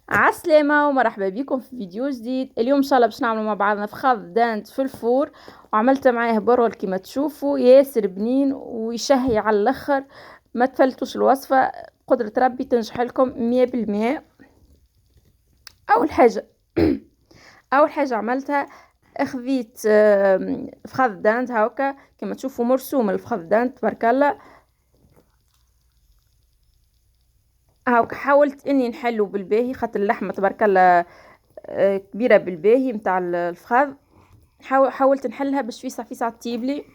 عالسلامة ومرحبا بكم في فيديو جديد. اليوم ان شاء الله باش نعملوا مع بعضنا فخاذ دانت في الفور، وعملت معاه برغل كما تشوفوا ياسر بنين ويشهي على الاخر. ما تفلتوش الوصفة، قدرة ربي تنجح لكم 100%. اول حاجة اول حاجة عملتها، خذيت فخاذ دانت هاكا كما تشوفوا مرسوم الفخاذ دانت تبارك الله. هاكا حاولت اني نحلو بالباهي خاطر اللحمة تبارك الله كبيرة بالباهي متاع الفخاذ. حاولت نحلها باش فيسع تطيبلي،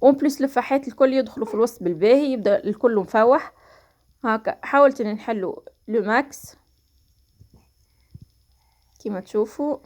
اون بليس لفاحات الكل يدخلوا في الوسط بالباهي يبدا الكل مفوح. هاكا حاولت ان نحلو لو ماكس كيما تشوفوا.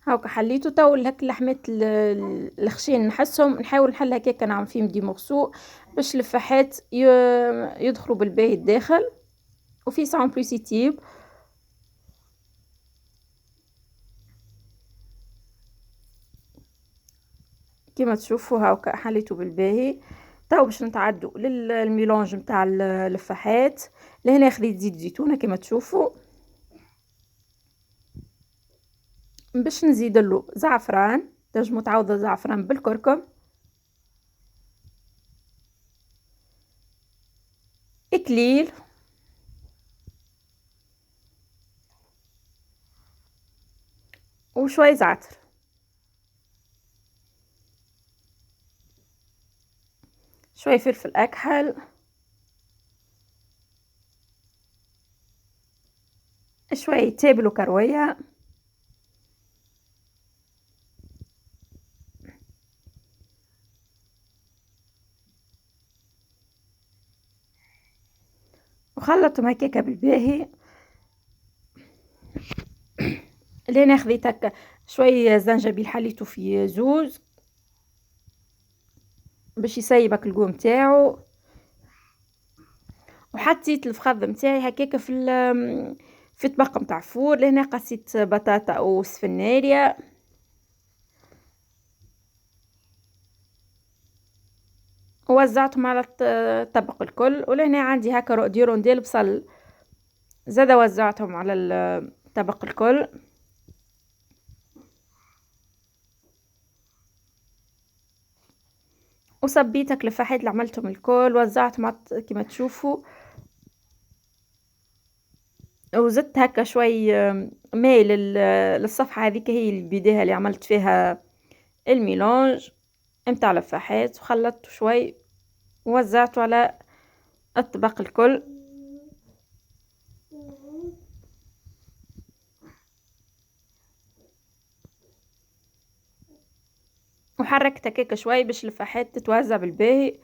هاكا حليته تو هك اللحمات الخشين نحسهم نحاول نحل هكاك نعمل فيهم دي مغسول باش اللفاحات يدخلوا بالباهي الداخل وفي ساعة بليس يطيب. كما تشوفوا هاكا حليته بالباهي. تو باش نتعدوا للميلونج نتاع اللفاحات. لهنا خديت زيت زيتونه كما تشوفوا، باش نزيد له زعفران، تنجموا تعوضوا الزعفران بالكركم، اكليل، وشوي زعتر، شوي فلفل اكحل، شوي تابل وكرويه، وخلطهم هكاكا بالباهي. لهنا خذيت هكا شوي زنجبيل حليته في زوز باش يسيبك القوم تاعو، وحطيت الفخذ نتاعي هكاكا في طبق نتاع فور. لهنا قصيت بطاطا او سفناريا، ووزعتهم على الطبق الكل. ولهنا عندي هكا دي رونديل بصل زادا وزعتهم على الطبق الكل. وصبيت هكا الفحيت اللي عملتهم الكل وزعتهم كما تشوفوا. وزدت هكا شوي ماء للصفحة هذيك هي البداية اللي عملت فيها الميلانج متاع الفحيت، وخلطته شوي ووزعته على الطبق الكل. وحركت هكاك شوي باش الفحيت تتوزع بالباهي.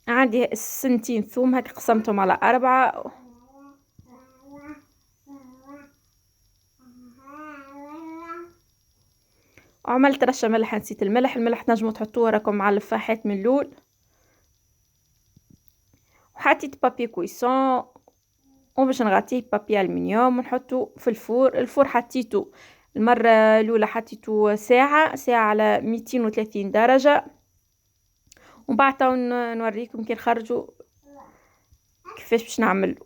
عندي سنتين ثوم هكا قسمتهم على 4. وعملت رشة ملح، نسيت الملح تنجموا تحطوه راكم مع الفاحات من اللول. وحطيت بابي كويسون وباش نغطيه بابي الومنيوم ونحطه في الفور حطيته المرة الاولى حطيته ساعة على 230 درجة. وبعد تو نوريكم كي نخرجوا كيفاش باش نعمله.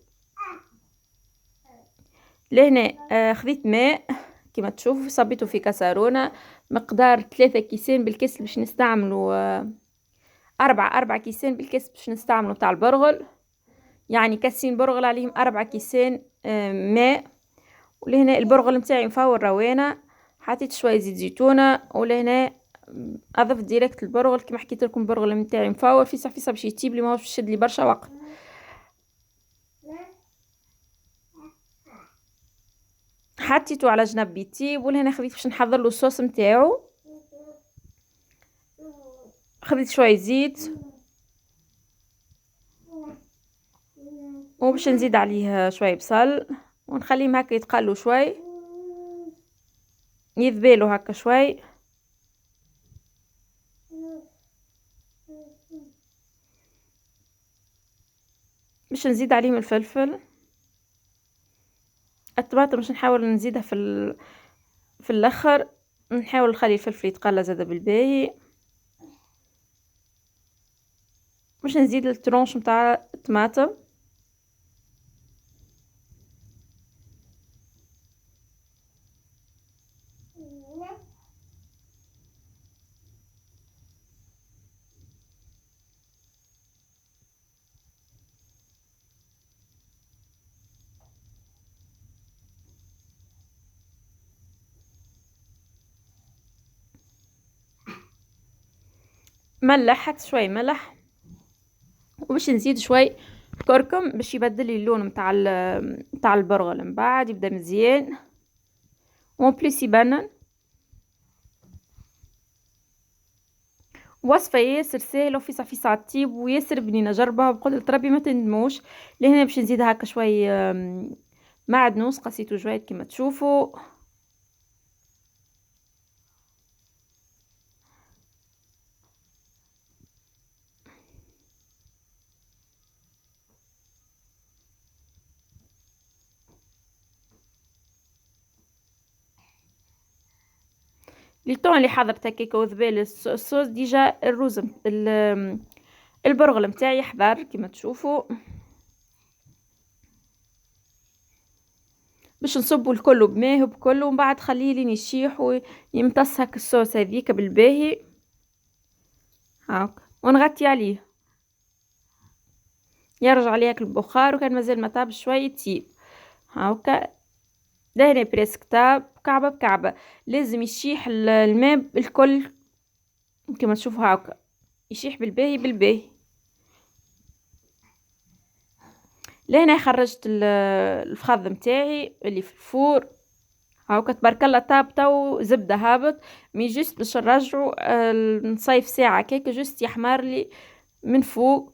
لهنا خذيت ماء كما تشوفوا صبيته في كاسرونه مقدار 3 كيسان بالكاس باش نستعملوا 4 كيسان بالكاس باش نستعملوا تاع البرغل، يعني كاسين برغل عليهم 4 كيسان ماء. ولهنا البرغل نتاعي مفور روانه، حطيت شويه زيت زيتونه. ولهنا اضفت ديريكت البرغل كما حكيت لكم البرغل نتاعي مفور فيسع باش يطيب لي ماهوش باش يشد لي برشا وقت. حطيته على جنب يطيب. ولهنا خذيت باش نحضر له الصوص نتاعو. خذيت شويه زيت وباش نزيد عليه شويه بصل ونخليهم هكا يتقلوا شوي يذبالوا هكا شوي. باش نزيد عليهم الفلفل. الطماطم باش نحاول نزيدها في الاخر، نحاول نخلي الفلفل يتقلى زاده بالباهي. باش نزيد الترونش متاع الطماطم. ملح، حتى شوي ملح. وباش نزيد شوي كركم باش يبدل لي اللون متاع البرغل، من بعد يبدا مزيان وان بليس يبنن. وصفه ياسر سهله وفيسع فيسع الطيب وياسر بنينه، جربها بقدرة ربي ما تندموش. لهنا باش نزيد هكا شوي معدنوس قصيته جويد كما تشوفوا. لي طون اللي حضرت هكاكا وذبال الصوص ديجا الروز البرغل متاعي حضر كما تشوفوا. باش نصبوا الكل بماه بكل، ومن بعد خليه لين يشيح ويمتص هكا الصوص هذيك بالباهي هاك، ونغطي عليه يرجع عليه هاك البخار، وكان مازال ما طاب شوي يطيب هاكا. دهنا بريسك طاب كعبه بكعبه. لازم يشيح الماء الكل كما تشوفوا هاكا، يشيح بالباهي بالباهي. لهنا خرجت الفخذ متاعي اللي في الفور هاكا تبارك الله طاب تو زبده هابط. مي جوست باش نرجعو نصيف ساعه كيك جوست يحمر لي من فوق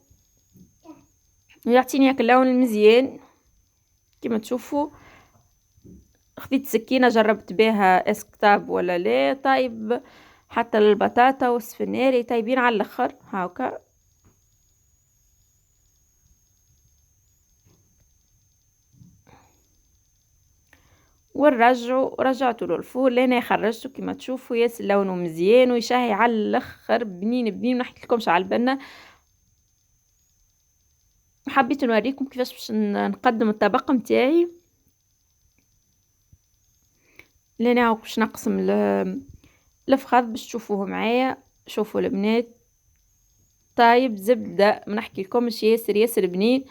يعطيني هاك اللون المزيان كما تشوفوا. خديت سكينه جربت بها اسكتاب ولا لا طيب، حتى البطاطا والسفناري طيبين على الاخر هاكا. رجعته للفور لين خرجته كما تشوفوا ياسر لونه مزيان ويشهي على الاخر بنين بنين. ما نحكيلكمش على البنه. حبيت نوريكم كيفاش باش نقدم الطبق متاعي. لين باش نقسم الفخذ باش تشوفوه معايا. شوفوا البنات طيب زبده ما نحكيلكمش ياسر ياسر بنين.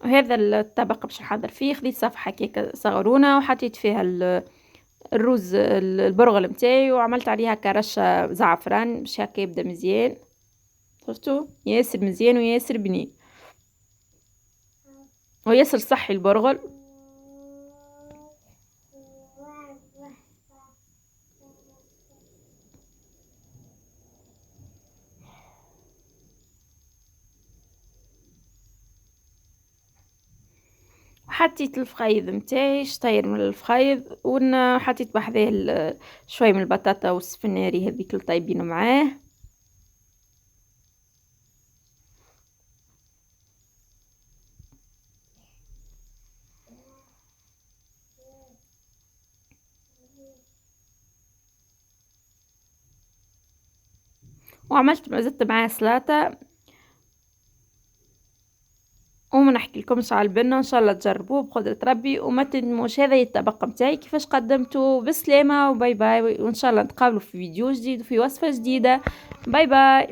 وهذا الطبق باش نحضر فيه، خديت صفحه كيكه صغرونه وحطيت فيها الروز البرغل متاعي وعملت عليها هكا رشه زعفران باش هكا يبدا مزيان. شفتوا ياسر مزيان وياسر بنين وياسر صحي البرغل. حطيت الفخيذ متاعي شطير من الفخيذ وحطيت بحذاه شوي من البطاطا والسفناري هذيك الطيبين معاه. وعملت زدت معاه سلطه. وما نحكي لكمش على البنه، ان شاء الله تجربوه بقدره ربي وما تندموش. هذا الطبق متاعي كيفاش قدمته. بسلامه وباي باي، وان شاء الله نتقابلوا في فيديو جديد وفي وصفه جديده. باي باي.